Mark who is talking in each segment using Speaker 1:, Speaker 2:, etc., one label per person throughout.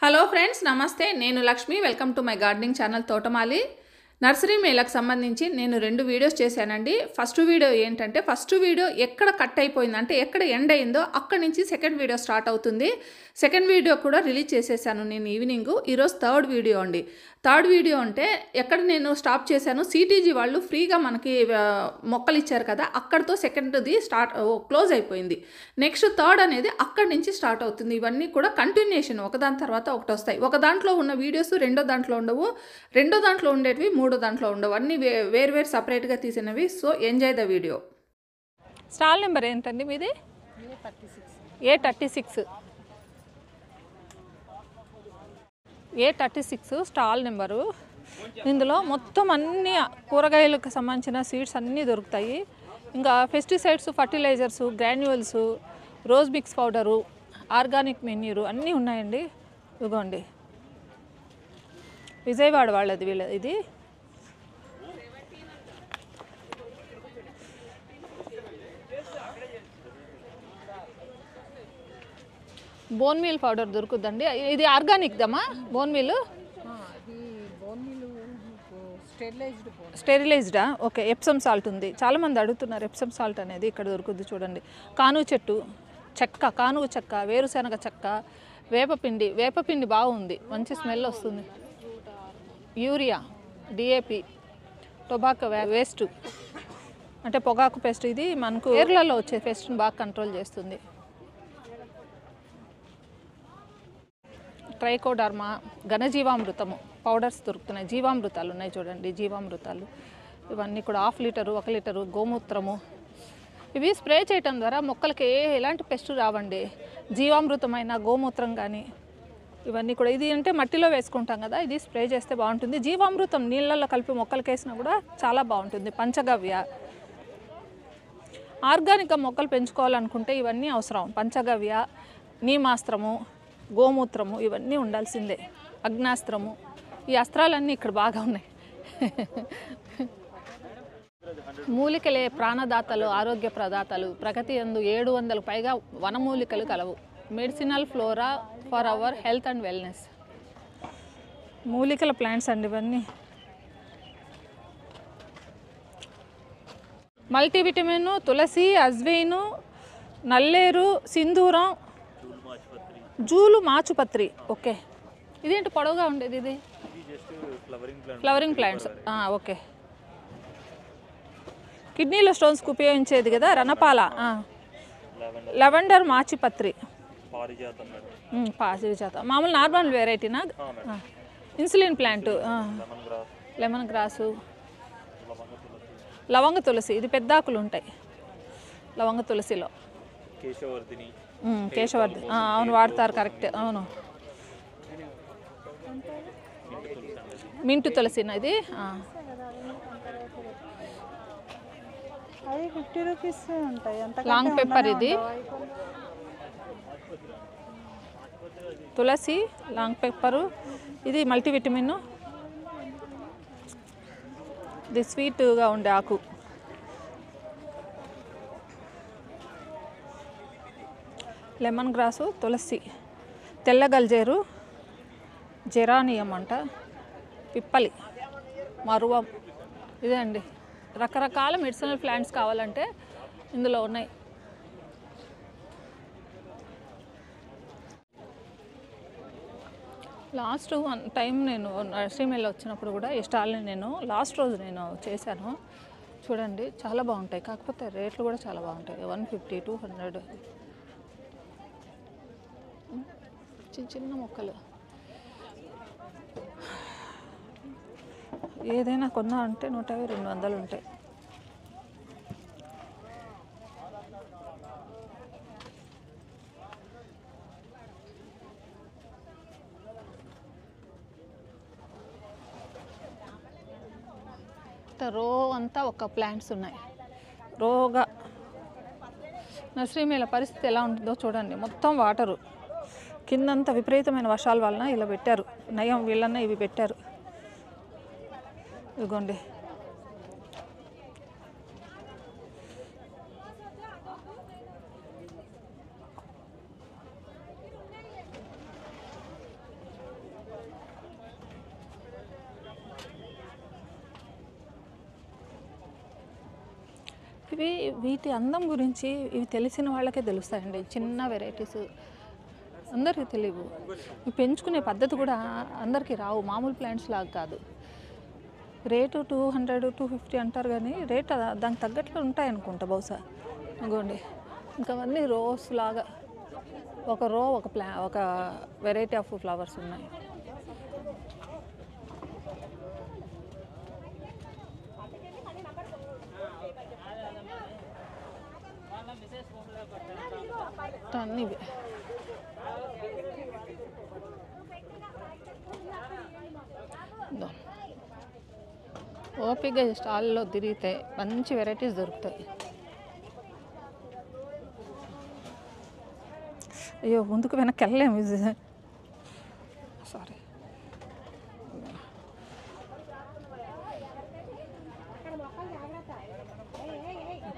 Speaker 1: Hello friends, నమస్తే. నేను Lakshmi. Welcome to my gardening channel తోటమాలి. నర్సరీ మేళకు సంబంధించి నేను 2 వీడియోస్ చేశానండి. ఫస్ట్ వీడియో ఏంటంటే, ఫస్ట్ వీడియో ఎక్కడ కట్ అయిపోయింది అంటే ఎక్కడ ఎండ్ అయిందో అక్కడి నుంచి సెకండ్ వీడియో స్టార్ట్ అవుతుంది. సెకండ్ వీడియో కూడా రిలీజ్ చేసేసాను నేను ఈవినింగ్. ఈరోజు థర్డ్ వీడియో అండి. థర్డ్ వీడియో అంటే ఎక్కడ నేను స్టాప్ చేశాను, సిటీజీ వాళ్ళు ఫ్రీగా మనకి మొక్కలు ఇచ్చారు కదా, అక్కడితో సెకండ్ది క్లోజ్ అయిపోయింది. నెక్స్ట్ థర్డ్ అనేది అక్కడి నుంచి స్టార్ట్ అవుతుంది. ఇవన్నీ కూడా కంటిన్యూషన్, ఒకదాని తర్వాత ఒకటి వస్తాయి. ఒక దాంట్లో ఉన్న వీడియోస్ రెండో దాంట్లో ఉండవు, రెండో దాంట్లో ఉండేటివి మూడో దాంట్లో ఉండవు. అన్నీ వేరు సపరేట్గా తీసినవి. So enjoy the video. Stall number ఏంటండి మీది? A36. A36 stall number. ఇందులో మొత్తం అన్ని కూరగాయలకు సంబంధించిన సీడ్స్ అన్నీ దొరుకుతాయి. ఇంకా pesticides, fertilisers, granules, rose mix powder, organic manure అన్నీ ఉన్నాయండి. ఇదిగోండి, విజయవాడ వాళ్ళది ఇది. బోన్ మీల్ పౌడర్ దొరుకుద్దండి. ఇది ఆర్గానిక్ దమ్మా బోన్ మీల్? స్టెరిలైజ్డా? ఓకే. ఎప్సమ్ సాల్ట్ ఉంది. చాలామంది అడుగుతున్నారు ఎప్సమ్ సాల్ట్ అనేది. ఇక్కడ దొరుకుద్ది చూడండి. కానుగ చెట్టు చెక్క, కానుగ చెక్క, వేరుశనగ చెక్క, వేపపిండి బాగుంది, మంచి స్మెల్ వస్తుంది. యూరియా, డిఏపి, టొబాకో వేస్ట్ అంటే పొగాకు పెస్ట్. ఇది మనకు ఏర్లలో వచ్చే పెస్ట్ని బాగా కంట్రోల్ చేస్తుంది. ట్రైకోడర్మా, ఘనజీవామృతము పౌడర్స్ దొరుకుతున్నాయి. జీవామృతాలు ఉన్నాయి చూడండి, జీవామృతాలు. ఇవన్నీ కూడా 1/2 లీటరు, 1 లీటరు గోమూత్రము. ఇవి స్ప్రే చేయటం ద్వారా మొక్కలకి ఎలాంటి పెస్ట్ రావండి. జీవామృతమైన గోమూత్రం కానీ ఇవన్నీ కూడా. ఇది అంటే మట్టిలో వేసుకుంటాం కదా, ఇది స్ప్రే చేస్తే బాగుంటుంది. జీవామృతం నీళ్ళల్లో కలిపి మొక్కలకి వేసినా కూడా చాలా బాగుంటుంది. పంచగవ్య, ఆర్గానిక్గా మొక్కలు పెంచుకోవాలనుకుంటే ఇవన్నీ అవసరం. పంచగవ్య, నీమాస్త్రము, గోమూత్రము ఇవన్నీ ఉండాల్సిందే. అగ్నాస్త్రము, ఈ అస్త్రాలన్నీ ఇక్కడ బాగా ఉన్నాయి. మూలికలే ప్రాణదాతలు, ఆరోగ్య ప్రదాతలు. ప్రగతి యందు 700 పైగా వనమూలికలు కలవు. Medicinal flora for our health and wellness. మూలికల ప్లాంట్స్ అండి ఇవన్నీ. మల్టీవిటమిన్, తులసి, అజ్వైను, నల్లేరు, సింధూరం, జూలు మాచుపత్రి. ఓకే. ఇదేంటి పొడవుగా ఉండేది? ఇది ఫ్లవరింగ్ ప్లాంట్స్. ఓకే. కిడ్నీలో స్టోన్స్కి ఉపయోగించేది కదా, రణపాల, లెవెండర్, మాచిపత్రి, పారిజాతం. మామూలు నార్మల్ వెరైటీనా? ఇన్సులిన్ ప్లాంట్, లెమన్ గ్రాసు, లవంగ తులసి. ఇది పెద్ద ఆకులు ఉంటాయి లవంగ తులసిలో. కేశవర్ధిని, అవును వాడతారు, కరెక్ట్. అవును. మింటు తులసినా ఇది?
Speaker 2: 50 రూపీస్ ఉంటాయి.
Speaker 1: లాంగ్ పెప్పర్ ఇది. తులసి, లాంగ్ పెప్పరు. ఇది మల్టీవిటమిన్. ఇది స్వీట్గా ఉండే ఆకు. లెమన్ గ్రాసు, తులసి, తెల్ల గల్జేరు, జెరానియం అంట, పిప్పలి, మరువం. ఇదే అండి. రకరకాల మెడిసినల్ ప్లాంట్స్ కావాలంటే ఇందులో ఉన్నాయి. లాస్ట్ టైం నేను నర్సరీ మేళ వచ్చినప్పుడు కూడా ఈ స్టాల్ని నేను లాస్ట్ రోజు నేను చేశాను చూడండి. చాలా బాగుంటాయి, కాకపోతే రేట్లు కూడా చాలా బాగుంటాయి. 150, 200. చిన్న మొక్కలు ఏదైనా కొన్నా అంటే 150, 200 ఉంటాయి. రో అంతా ఒక ప్లాంట్స్ ఉన్నాయి రోగా. నర్సరీ మేళ పరిస్థితి ఎలా ఉంటుందో చూడండి. మొత్తం వాటరు, కిందంతా విపరీతమైన వర్షాల వలన ఇలా పెట్టారు. నయం వీళ్ళన్నా ఇవి పెట్టారు. ఇదిగోండి, వీటి అందం గురించి ఇవి తెలిసిన వాళ్ళకే తెలుస్తాయండి. చిన్న వెరైటీస్ అందరికీ తెలియవు. ఇవి పెంచుకునే పద్ధతి కూడా అందరికీ రావు, మామూలు ప్లాంట్స్ లాగా కాదు. రేటు 200, 250 అంటారు కానీ రేట్ దానికి తగ్గట్లు ఉంటాయనుకుంటా బహుశా. ఇదిగోండి ఇంకా అవన్నీ రోస్ లాగా ఒక రో ఒక వెరైటీ ఆఫ్ ఫ్లవర్స్ ఉన్నాయి. అన్నీ ఓపికగా స్టాల్లో తిరిగితే మంచి వెరైటీస్ దొరుకుతాయి. అయ్యో ముందుకు వెనక్కి వెళ్ళలేము. సారీ,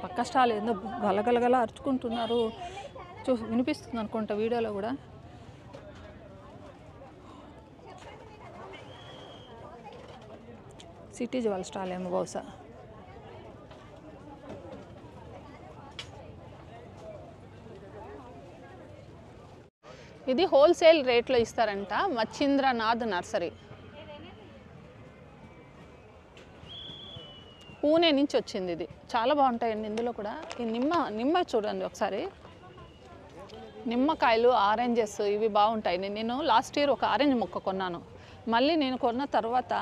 Speaker 1: పక్క స్టాల్ ఏందో గలగలగల అరుచుకుంటున్నారు, వినిపిస్తుంది అనుకుంటా వీడియోలో కూడా. సిటీజ్ వాళ్ళ స్టాల్ ఏమో బహుశా. ఇది హోల్సేల్ రేట్లో ఇస్తారంట, మచ్చింద్రనాథ్ నర్సరీ. పూణే నుంచి వచ్చింది ఇది. చాలా బాగుంటాయండి ఇందులో కూడా. ఈ నిమ్మ చూడండి ఒకసారి, నిమ్మకాయలు, ఆరెంజెస్ ఇవి బాగుంటాయి. నేను లాస్ట్ ఇయర్ ఒక ఆరెంజ్ మొక్క కొన్నాను. మళ్ళీ నేను కొన్న తర్వాత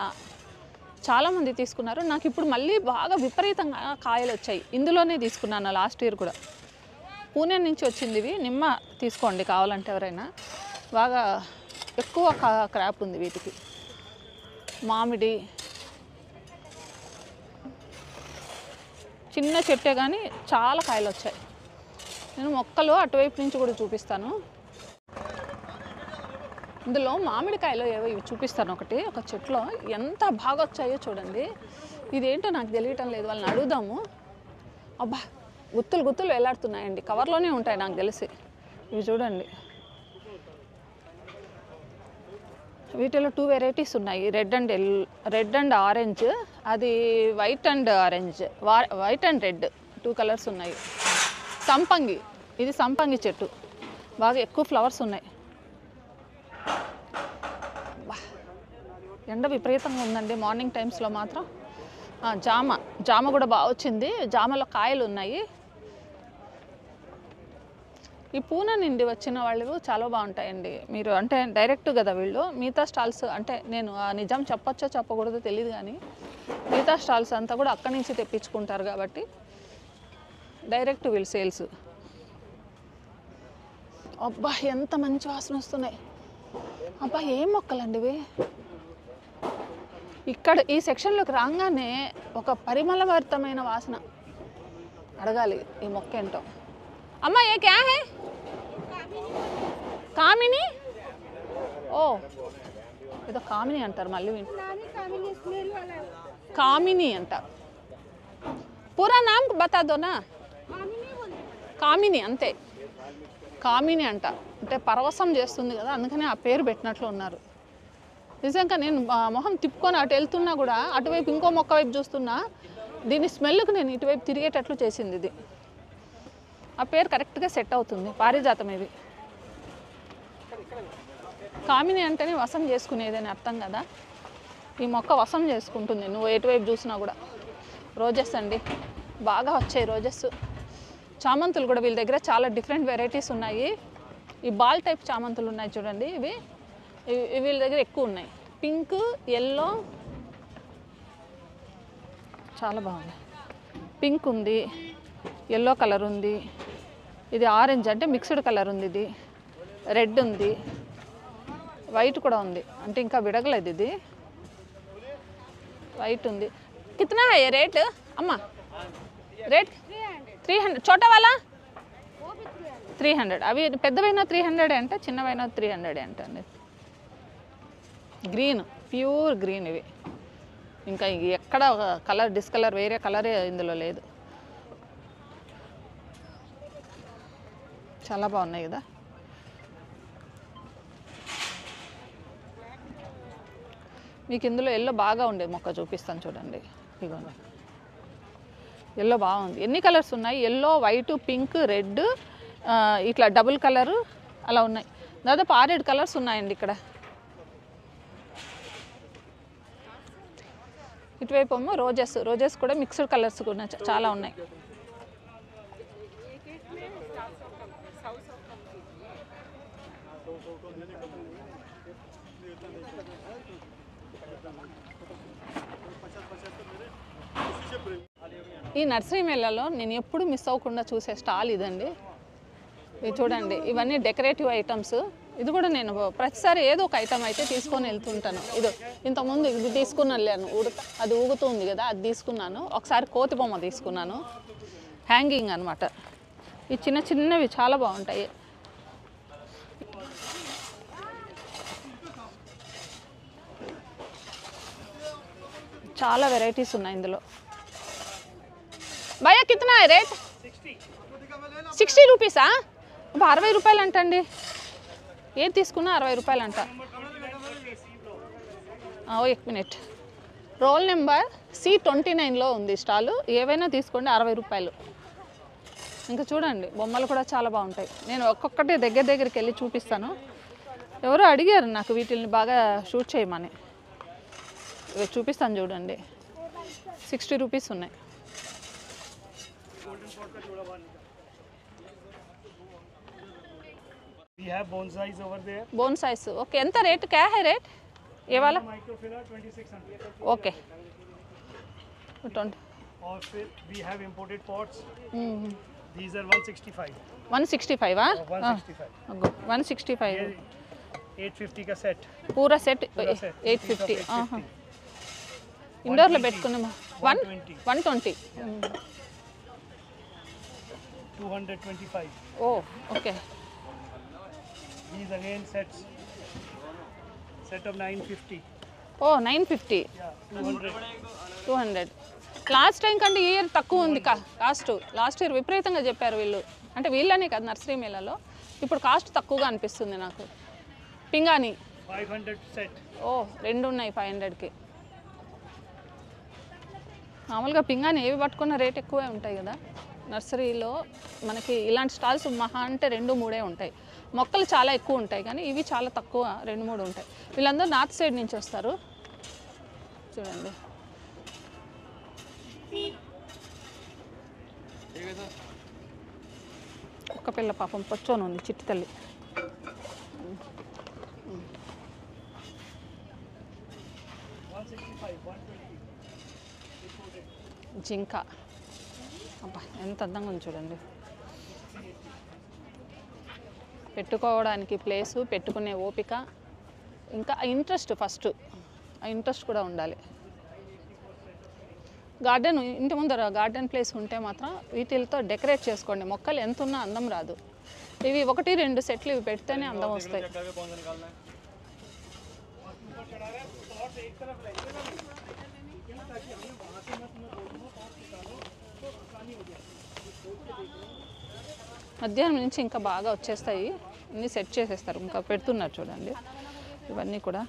Speaker 1: చాలామంది తీసుకున్నారు. నాకు ఇప్పుడు మళ్ళీ బాగా విపరీతంగా కాయలు వచ్చాయి. ఇందులోనే తీసుకున్నాను లాస్ట్ ఇయర్ కూడా. పూణే నుంచి వచ్చింది ఇవి. నిమ్మ తీసుకోండి కావాలంటే ఎవరైనా. బాగా ఎక్కువ క్రాప్ ఉంది వీటికి. మామిడి చిన్న చెట్టే కానీ చాలా కాయలు వచ్చాయి. నేను మొక్కలు అటువైపు నుంచి కూడా చూపిస్తాను. ఇందులో మామిడికాయలు ఏవో ఇవి చూపిస్తాను. ఒక చెట్లో ఎంత బాగా వచ్చాయో చూడండి. ఇదేంటో నాకు తెలియటం లేదు, వాళ్ళని అడుగుదాము. అబ్బా గుత్తులు వేలాడుతున్నాయండి. కవర్లోనే ఉంటాయి నాకు తెలిసి. ఇవి చూడండి, వీటిలో 2 వెరైటీస్ ఉన్నాయి. రెడ్ అండ్ ఆరెంజ్, అది white and orange, white and red 2 colours ఉన్నాయి. సంపంగి, ఇది సంపంగి చెట్టు, బాగా ఎక్కువ ఫ్లవర్స్ ఉన్నాయి. ఎండ విపరీతంగా ఉందండి మార్నింగ్ టైమ్స్లో మాత్రం. జామ కూడా బాగా వచ్చింది. జామలో కాయలు ఉన్నాయి. ఈ పూణే నుండి వచ్చిన వాళ్ళు చాలా బాగుంటాయండి. మీరు అంటే డైరెక్ట్ కదా వీళ్ళు. మిగతా స్టాల్స్ అంటే నేను నిజం చెప్పచ్చో చెప్పకూడదో తెలియదు కానీ మిగతా స్టాల్స్ అంతా కూడా అక్కడి నుంచి తెప్పించుకుంటారు కాబట్టి డైరెక్ట్ వీళ్ళు సేల్స్. అబ్బా ఎంత మంచి వాసన వస్తున్నాయి. అబ్బా ఏం మొక్కలండి ఇవి. ఇక్కడ ఈ సెక్షన్లోకి రాగానే ఒక పరిమళభరితమైన వాసన. అడగాలి ఈ మొక్క ఏంటో. అమ్మ ఏ క్యా హై? కామిని. ఓ ఏదో కామిని అంటారు మళ్ళీ. కామిని అంట. పూరా నామ్ బతా దో నా. కామిని అంతే, కామిని అంట. అంటే పరవశం చేస్తుంది కదా, అందుకని ఆ పేరు పెట్టినట్లు ఉన్నారు. నిజంగా నేను మొహం తిప్పుకొని అటు వెళ్తున్నా కూడా అటువైపు ఇంకో మొక్క వైపు చూస్తున్నా, దీని స్మెల్కి నేను ఇటువైపు తిరిగేటట్లు చేసింది ఇది. ఆ పేరు కరెక్ట్గా సెట్ అవుతుంది. పారిజాతం ఇది. కామిని అంటేనే వశం చేసుకునేదని అర్థం కదా. ఈ మొక్క వశం చేసుకుంటుంది నువ్వు ఎటువైపు చూసినా కూడా. రోజెస్ అండి, బాగా వచ్చాయి రోజెస్. చామంతులు కూడా వీళ్ళ దగ్గర చాలా డిఫరెంట్ వెరైటీస్ ఉన్నాయి. ఈ బాల్ టైప్ చామంతులు ఉన్నాయి చూడండి, ఇవి వీళ్ళ దగ్గర ఎక్కువ ఉన్నాయి. పింక్, ఎల్లో చాలా బాగుంది. పింక్ ఉంది, ఎల్లో కలర్ ఉంది, ఇది ఆరెంజ్ అంటే మిక్స్డ్ కలర్ ఉంది, ఇది రెడ్ ఉంది, వైట్ కూడా ఉంది. అంటే ఇంకా విడగలేదు ఇది. వైట్ ఉంది. కిतना है ये रेट అమ్మా? రేట్ 300. छोटा वाला 300. అవి పెద్దవైనా 300 అంటే, చిన్నవైనా 300 అంటండి. గ్రీన్, ప్యూర్ గ్రీన్ ఇవి. ఇంకా ఎక్కడ కలర్ డిస్కలర్ వేరే కలరే ఇందులో లేదు. చాలా బాగున్నాయి కదా. మీకు ఇందులో ఎల్లో బాగా ఉండేది మొక్క చూపిస్తాను చూడండి. ఇదిగోండి, ఎల్లో బాగుంది. ఎన్ని కలర్స్ ఉన్నాయి? ఎల్లో, వైట్, పింక్, రెడ్, ఇట్లా డబుల్ కలరు అలా ఉన్నాయి. దాదాపు 6-7 కలర్స్ ఉన్నాయండి ఇక్కడ. ఇటువైపు ఏమో రోజెస్ కూడా మిక్స్డ్ కలర్స్ కూడా చాలా ఉన్నాయి. ఈ నర్సరీ మేళాలో నేను ఎప్పుడు మిస్ అవ్వకుండా చూసే స్టాల్ ఇదండి. ఇది చూడండి, ఇవన్నీ డెకరేటివ్ ఐటమ్స్. ఇది కూడా నేను ప్రతిసారి ఏదో ఒక ఐటమ్ అయితే తీసుకొని వెళ్తుంటాను. ఇంతకుముందు ఇది తీసుకున్నాను, అది ఊగుతుంది కదా, అది తీసుకున్నాను. ఒకసారి కోతి బొమ్మ తీసుకున్నాను, హ్యాంగింగ్ అనమాట. ఈ చిన్నవి చాలా బాగుంటాయి. చాలా వెరైటీస్ ఉన్నాయి ఇందులో. భయ్యా కిतना है रेट? 60 రూపీసా? 60 రూపాయలు అంటండి. ఏది తీసుకున్నా 60 రూపాయలు అంట. 1 మినిట్. రోల్ నెంబర్ C29లో ఉంది స్టాలు. ఏవైనా తీసుకోండి, 60 రూపాయలు. ఇంకా చూడండి, బొమ్మలు కూడా చాలా బాగుంటాయి. నేను ఒక్కొక్కటి దగ్గరికి వెళ్ళి చూపిస్తాను. ఎవరో అడిగారు నాకు వీటిని బాగా షూట్ చేయమని. చూపిస్తాను చూడండి. 60 రూపీస్ ఉన్నాయి.
Speaker 2: We have bonsais over there.
Speaker 1: Bonsais. Okay. ఎంత రేట్? क्या है रेट? ये वाला?
Speaker 2: Microphylla 2600.
Speaker 1: Okay. 20.
Speaker 2: और फिर we have imported pots. These are 165.
Speaker 1: 165 ఆ?
Speaker 2: 165.
Speaker 1: 165.
Speaker 2: 850 का सेट.
Speaker 1: पूरा सेट 850. ఆహా. ఇండోర్ లో పెట్టుకున్నాము. 120.
Speaker 2: 225.
Speaker 1: Oh, okay.
Speaker 2: These again sets. Set of 950.
Speaker 1: Oh, 950.
Speaker 2: Yeah, 200.
Speaker 1: 200. Last time కంటే ఈ ఇయర్ తక్కువ ఉంది కాస్ట్. లాస్ట్ ఇయర్ విపరీతంగా చెప్పారు వీళ్ళు. అంటే వీళ్ళనే కాదు, నర్సరీ మేళాలో ఇప్పుడు కాస్ట్ తక్కువగా అనిపిస్తుంది నాకు. పింగాణి
Speaker 2: 500 సెట్.
Speaker 1: ఓ, 2 ఉన్నాయి 500కి. మామూలుగా పింగాణి ఏవి పట్టుకున్న రేట్ ఎక్కువే ఉంటాయి కదా నర్సరీలో. మనకి ఇలాంటి స్టాల్స్ మహా అంటే 2-3 ఉంటాయి. మొక్కలు చాలా ఎక్కువ ఉంటాయి, కానీ ఇవి చాలా తక్కువ, 2-3 ఉంటాయి. వీళ్ళందరూ నార్త్ సైడ్ నుంచి వస్తారు. చూడండి, ఒక్క పిల్ల పాపం పొచ్చోను ఉంది, చిట్టి తల్లి. జింక, అబ్బా ఎంత అందంగా ఉంది చూడండి. పెట్టుకోవడానికి ప్లేసు, పెట్టుకునే ఓపిక, ఇంకా ఇంట్రెస్ట్. ఫస్ట్ ఆ ఇంట్రెస్ట్ కూడా ఉండాలి. గార్డెన్, ఇంటి ముందర గార్డెన్ ప్లేస్ ఉంటే మాత్రం వీటితో డెకరేట్ చేసుకోండి. మొక్కలు ఎంత ఉన్నా అందం రాదు. ఇవి 1-2 సెట్లు ఇవి పెడితేనే అందం వస్తాయి. మధ్యాహ్నం నుంచి ఇంకా బాగా వచ్చేస్తాయి. అన్నీ సెట్ చేసేస్తారు, ఇంకా పెడుతున్నారు చూడండి. ఇవన్నీ కూడా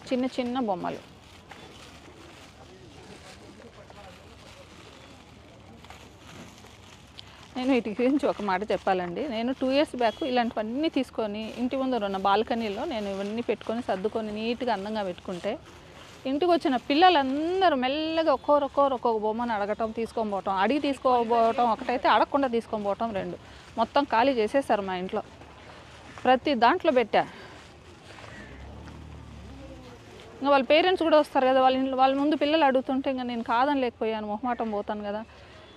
Speaker 1: చిన్న చిన్న బొమ్మలు. నేను వీటి గురించి ఒక మాట చెప్పాలండి. నేను 2 ఇయర్స్ బ్యాక్ ఇలాంటివన్నీ తీసుకొని ఇంటి ముందర ఉన్న బాల్కనీలో నేను ఇవన్నీ పెట్టుకొని సర్దుకొని నీట్గా అందంగా పెట్టుకుంటే ఇంటికి వచ్చిన పిల్లలందరూ మెల్లగా ఒక్కొక్క బొమ్మను అడగటం, తీసుకొని పోవటం. అడిగి తీసుకోపోవటం ఒకటైతే, అడగకుండా తీసుకొని పోవటం 2. మొత్తం ఖాళీ చేసేస్తారు మా ఇంట్లో. ప్రతి దాంట్లో పెట్టా. ఇంకా వాళ్ళ పేరెంట్స్ కూడా వస్తారు కదా, వాళ్ళ ముందు పిల్లలు అడుగుతుంటే ఇంకా నేను కాదని లేకపోయాను, మొహమాటం పోతాను కదా.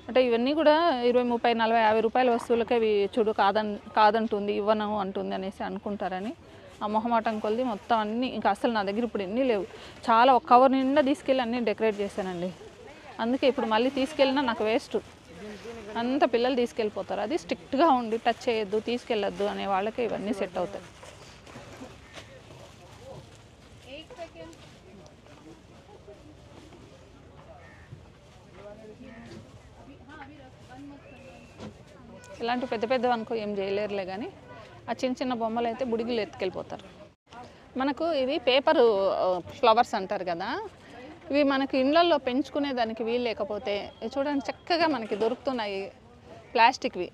Speaker 1: అంటే ఇవన్నీ కూడా 20, 30, 40, 50 రూపాయల వస్తువులకే ఇవి చూడు కాదంటుంది, ఇవ్వను అంటుంది అనేసి అనుకుంటారని ఆ మొహమాటం కొలిది మొత్తం అన్నీ ఇంకా అసలు నా దగ్గర ఇప్పుడు ఎన్ని లేవు. చాలా ఒక కవర్ నిండా తీసుకెళ్ళి అన్నీ డెకరేట్ చేశానండి. అందుకే ఇప్పుడు మళ్ళీ తీసుకెళ్ళినా నాకు వేస్ట్. అంత పిల్లలు తీసుకెళ్ళిపోతారు. అది స్ట్రిక్ట్గా ఉండి టచ్ చేయొద్దు, తీసుకెళ్ళొద్దు అనే వాళ్ళకి ఇవన్నీ సెట్ అవుతాయి. ఇలాంటి పెద్ద పెద్దవి అనుకో ఏం చేయలేరులే, కానీ ఆ చిన్న చిన్న బొమ్మలు అయితే బుడిగిలు ఎత్తుకెళ్ళిపోతారు. మనకు ఇవి పేపర్ ఫ్లవర్స్ అంటారు కదా, ఇవి మనకి ఇళ్ళల్లో పెంచుకునేదానికి వీలు లేకపోతే చూడండి చక్కగా మనకి దొరుకుతున్నాయి ప్లాస్టిక్వి.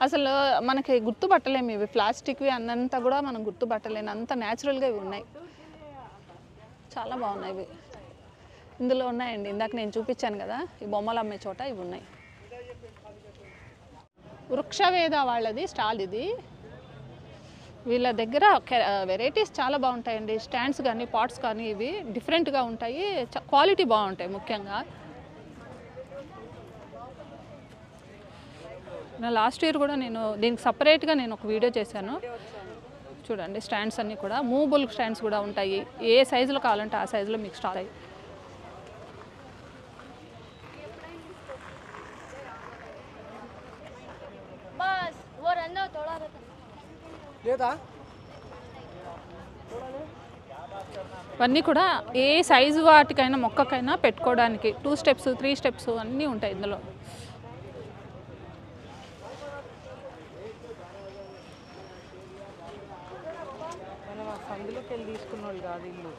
Speaker 1: అసలు మనకి గుర్తుపట్టలేము ఇవి ప్లాస్టిక్వి అన్నంత కూడా మనం గుర్తుపట్టలేము, అంత న్యాచురల్గా ఇవి ఉన్నాయి. చాలా బాగున్నాయి ఇవి. ఇందులో ఉన్నాయండి, ఇందాక నేను చూపించాను కదా ఈ బొమ్మలు అమ్మే చోట ఇవి ఉన్నాయి. వృక్షవేద వాళ్ళది స్టాల్ ఇది. వీళ్ళ దగ్గర వెరైటీస్ చాలా బాగుంటాయండి. స్టాండ్స్ కానీ పాట్స్ కానీ ఇవి డిఫరెంట్గా ఉంటాయి, క్వాలిటీ బాగుంటాయి. ముఖ్యంగా లాస్ట్ ఇయర్ కూడా నేను దీనికి సపరేట్గా నేను ఒక వీడియో చేశాను చూడండి. స్టాండ్స్ అన్నీ కూడా మూవబుల్ స్టాండ్స్ కూడా ఉంటాయి, ఏ సైజులో కావాలంటే ఆ సైజులో మీకు స్టాల్ అయ్యి. ఇవన్నీ కూడా ఏ సైజు వాటికైనా మొక్కకైనా పెట్టుకోవడానికి 2 స్టెప్స్ 3 స్టెప్స్ అన్నీ ఉంటాయి ఇందులో.
Speaker 3: సందులోకి వెళ్ళి తీసుకున్న వాళ్ళు కాదు ఇల్లు.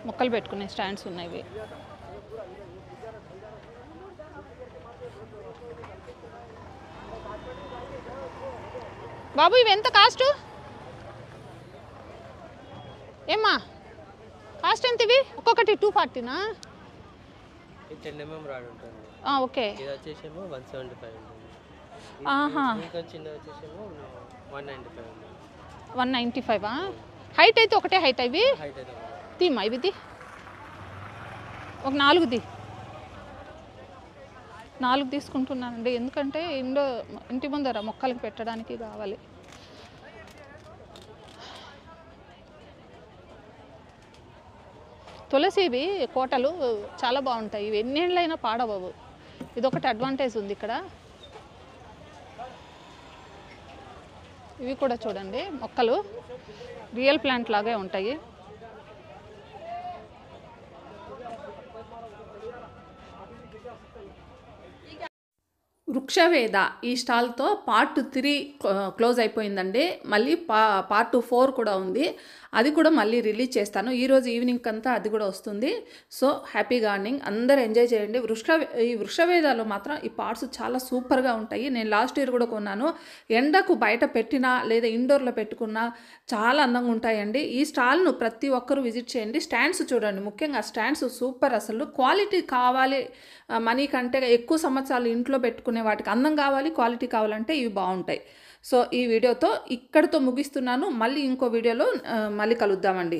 Speaker 1: మొక్కలు పెట్టుకునే స్టాండ్స్ ఉన్నాయి. బాబు ఇవి ఎంత కాస్ట్? ఏమ్మా కాస్ట్ ఎంత ఇవి? ఒక్కొక్కటి 240నా? ఓకే.
Speaker 3: ఇది వచ్చేసేమో 175 ఉంటుంది.
Speaker 1: ఆహా,
Speaker 3: ఇంకా చిన్నది వచ్చేసేమో 195 ఉంది.
Speaker 1: 195. హైట్ అయితే ఒకటే హైట్ ఇవి.
Speaker 3: హైట్ అయితే
Speaker 1: తీమ్మా ఇవి ఒక 4 4 తీసుకుంటున్నానండి, ఎందుకంటే ఇంటి ముందర మొక్కలకి పెట్టడానికి కావాలి. తులసివి కోటలు చాలా బాగుంటాయి, ఇవి ఎన్నేళ్ళైనా పాడవవు. ఇదొకటి అడ్వాంటేజ్ ఉంది ఇక్కడ. ఇవి కూడా చూడండి మొక్కలు రియల్ ప్లాంట్ లాగే ఉంటాయి. వృక్షవేద ఈ స్టాల్తో పార్ట్ 3 క్లోజ్ అయిపోయిందండి. మళ్ళీ పార్ట్ 4 కూడా ఉంది, అది కూడా మళ్ళీ రిలీజ్ చేస్తాను. ఈరోజు ఈవినింగ్ అంతా అది కూడా వస్తుంది. సో హ్యాపీ గార్డెనింగ్, అందరూ ఎంజాయ్ చేయండి. ఈ వృక్షవేదాలు మాత్రం ఈ పార్ట్స్ చాలా సూపర్గా ఉంటాయి. నేను లాస్ట్ ఇయర్ కూడా కొన్నాను. ఎండకు బయట పెట్టినా లేదా ఇండోర్లో పెట్టుకున్నా చాలా అందంగా ఉంటాయండి. ఈ స్టాల్ను ప్రతి ఒక్కరూ విజిట్ చేయండి. స్టాండ్స్ చూడండి, ముఖ్యంగా స్టాండ్స్ సూపర్. అసలు క్వాలిటీ కావాలి, మనీ కంటే ఎక్కువ సంవత్సరాలు ఇంట్లో పెట్టుకునే వాటికి అందం కావాలి, క్వాలిటీ కావాలంటే ఇవి బాగుంటాయి. సో ఈ వీడియోతో ఇక్కడితో ముగిస్తున్నాను. మళ్ళీ ఇంకో వీడియోలో మళ్ళీ కలుద్దామండి.